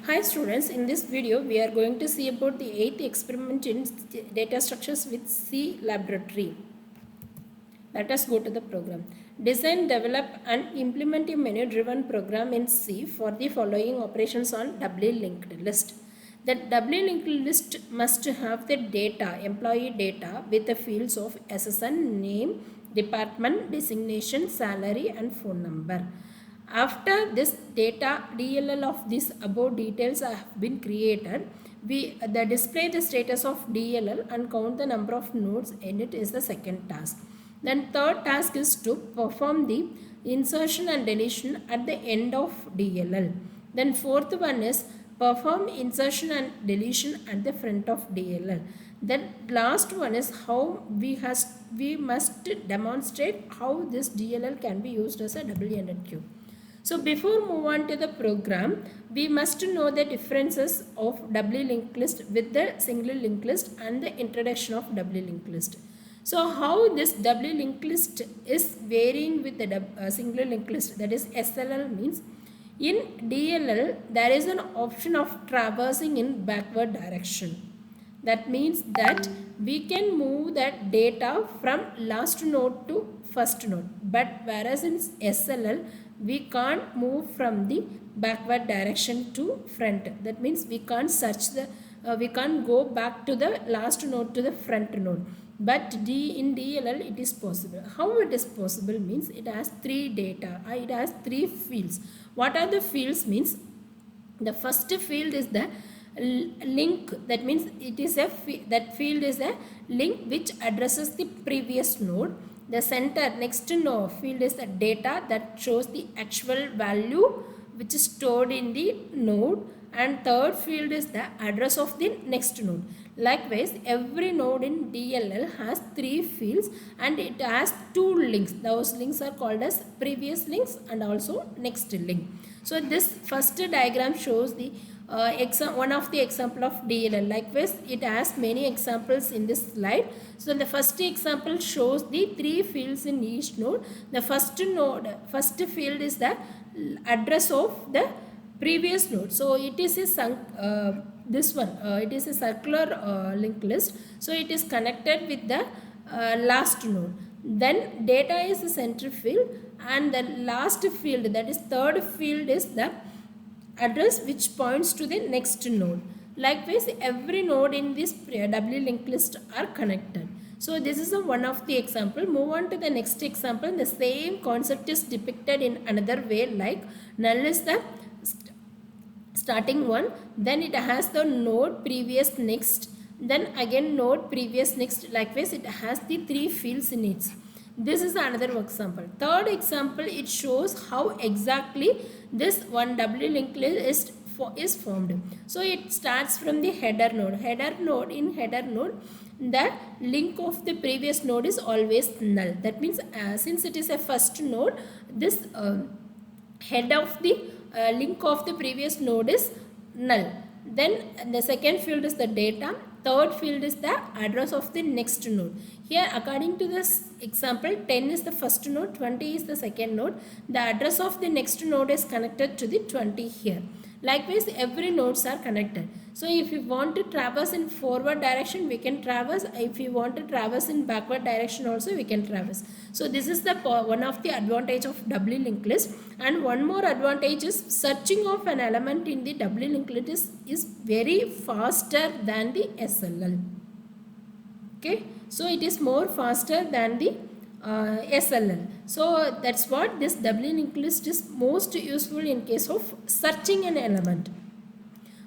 Hi students, in this video we are going to see about the 8th experiment in data structures with C laboratory. Let us go to the program. Design, develop and implement a menu driven program in C for the following operations on doubly linked list. The doubly linked list must have the data, employee data with the fields of SSN, name, department, designation, salary and phone number. After this data DLL of these above details have been created, we display the status of DLL and count the number of nodes in it is the second task. Then third task is to perform the insertion and deletion at the end of DLL. Then fourth one is perform insertion and deletion at the front of DLL. Then last one is how we must demonstrate how this DLL can be used as a double-ended queue. So before move on to the program, we must know the differences of doubly linked list with the single linked list and the introduction of doubly linked list. So how this doubly linked list is varying with the single linked list, that is SLL means in DLL there is an option of traversing in backward direction. That means that we can move that data from last node to first node, but whereas in SLL we can't move from the backward direction to front. That means we can't search the we can't go back to the last node to the front node, but in DLL it is possible. How it is possible means it has three data, it has three fields. What are the fields means the first field is the link, that means it is that field is a link which addresses the previous node. The center next node field is the data that shows the actual value which is stored in the node, and third field is the address of the next node. Likewise, every node in DLL has three fields and it has two links. Those links are called as previous links and also next link. So this first diagram shows the one of the example of DLL. Likewise, it has many examples in this slide. So the first example shows the three fields in each node. The first field is the address of the previous node. So it is a it is a circular linked list. So it is connected with the last node. Then data is the center field, and the last field, that is third field, is the address which points to the next node. Likewise, every node in this doubly linked list are connected. So this is one of the example. Move on to the next example. The same concept is depicted in another way, like null is the starting one, then it has the node previous next, then again node previous next. Likewise, it has the three fields in it. This is another example. Third example, it shows how exactly this one doubly linked list is formed. So it starts from the header node. In header node, the link of the previous node is always null. That means since it is a first node, this head of the link of the previous node is null. Then the second field is the data. Third field is the address of the next node. Here, according to this example, 10 is the first node, 20 is the second node. The address of the next node is connected to the 20 here. Likewise, every nodes are connected. So if you want to traverse in forward direction, we can traverse. If you want to traverse in backward direction also, we can traverse. So this is the one of the advantage of doubly linked list. And one more advantage is searching of an element in the doubly linked list is very faster than the SLL. Okay, so it is more faster than the SLL. So that's what this doubly linked list is most useful in case of searching an element.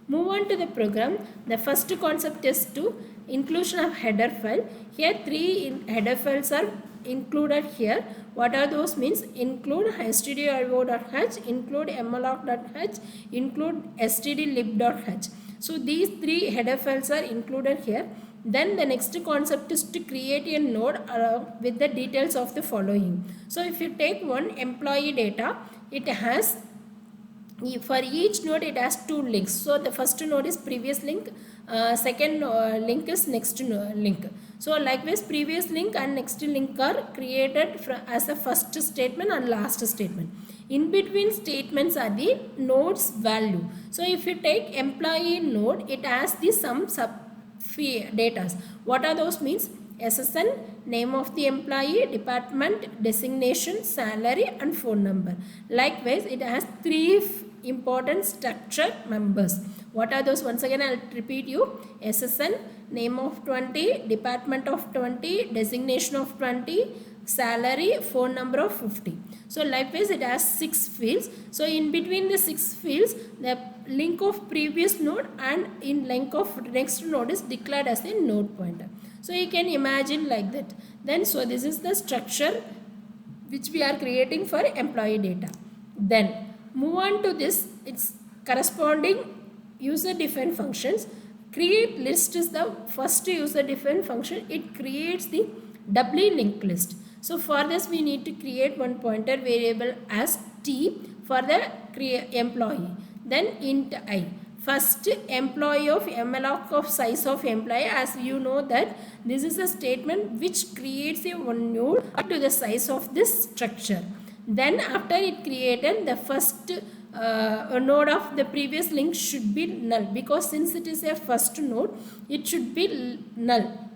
Move on to the program. The first concept is to inclusion of header file. Here three header files are included here. What are those means? Include stdio.h, include malloc.h, include stdlib.h. So these three header files are included here. Then the next concept is to create a node with the details of the following. So if you take one employee data, it has, for each node it has two links. So the first node is previous link, second link is next link. So likewise, previous link and next link are created as a first statement and last statement. In between statements are the node's value. So if you take employee node, it has the some sub data. What are those means? SSN, name of the employee, department, designation, salary and phone number. Likewise, it has three important structure members. What are those? Once again, I'll repeat you. SSN, name of 20, department of 20, designation of 20, salary, phone number of 50. So likewise, it has 6 fields. So in between the 6 fields, the link of previous node and in link of next node is declared as a node pointer. So you can imagine like that. Then so this is the structure which we are creating for employee data. Then move on to this. It's corresponding user defined functions. Create list is the first user defined function. It creates the doubly linked list. So for this we need to create one pointer variable as t for the employee. Then int I. First employee of malloc of size of employee, as you know that this is a statement which creates a one node to the size of this structure. Then after it created, the first node of the previous link should be null, because since it is a first node, it should be null.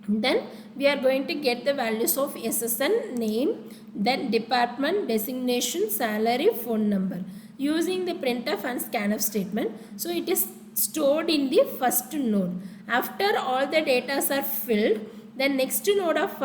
Then we are going to get the values of SSN, name, then department, designation, salary, phone number using the printf and scanf statement. So it is stored in the first node. After all the data are filled, the next node of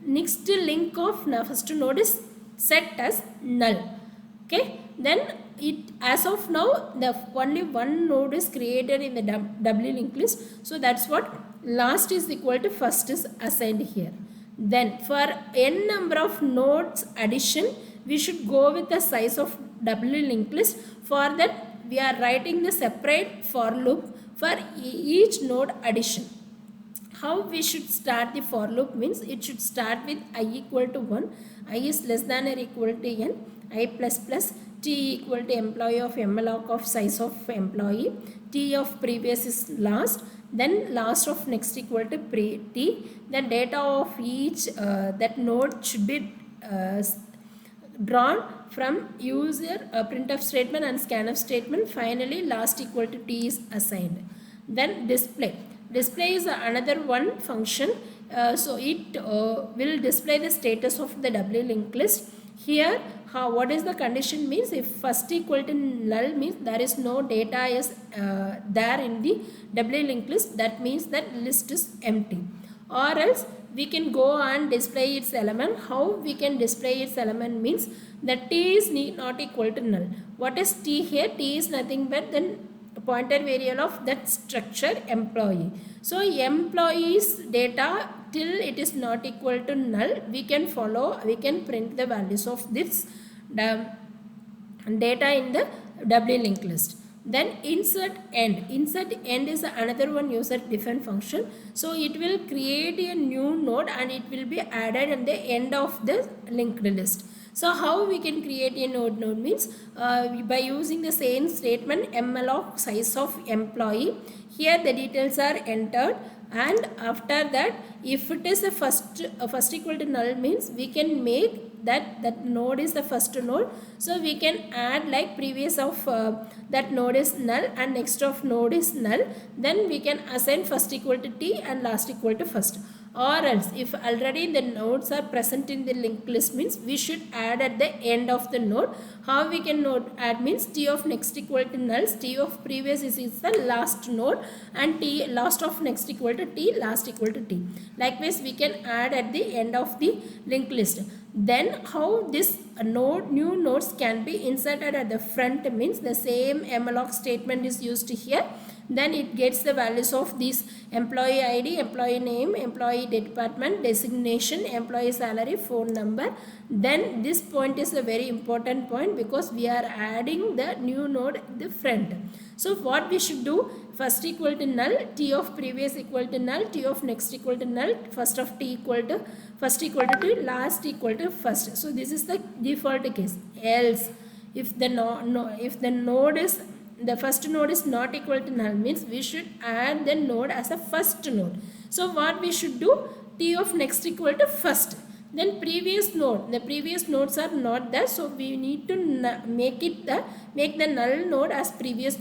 next link of first node is set as null. Okay, then it as of now the only one node is created in the doubly linked list. So that's what last is equal to first is assigned here. Then for n number of nodes addition, we should go with the size of doubly linked list. For that we are writing the separate for loop for each node addition. How we should start the for loop means it should start with I equal to 1, I is less than or equal to n, I plus plus, t equal to employee of malloc of size of employee, t of previous is last, then last of next equal to t, then data of each that node should be drawn from user printf statement and scanf statement. Finally last equal to t is assigned. Then display is another one function. So it will display the status of the doubly linked list. Here what is the condition means, if first equal to null means there is no data is there in the doubly linked list, that means that list is empty. Or else we can go and display its element. How we can display its element means that t is not equal to null. What is t here? T is nothing but then pointer variable of that structure employee. So employee's data till it is not equal to null, we can print the values of this data in the doubly linked list. Then insert end is another one user defined function. So it will create a new node and it will be added at the end of the linked list. So how we can create a node means by using the same statement malloc size of employee. Here the details are entered, and after that if it is a first equal to null means we can make that node is the first node. So we can add like previous of that node is null and next of node is null. Then we can assign first equal to t and last equal to first. Or else if already the nodes are present in the linked list means we should add at the end of the node. How we can add means t of next equal to nulls, t of previous is the last node, and t last of next equal to t, last equal to t. Likewise we can add at the end of the linked list. Then how this new nodes can be inserted at the front means the same malloc statement is used here. Then it gets the values of these employee ID, employee name, employee department, designation, employee salary, phone number. Then this point is a very important point because we are adding the new node at the front. So what we should do, first equal to null, t of previous equal to null, t of next equal to null, first of t equal to first equal to t, last equal to first. So this is the default case. Else if the first node is not equal to null means we should add the node as a first node. So what we should do, t of next equal to first. Then previous node, the previous nodes are not there, so we need to make the null node as previous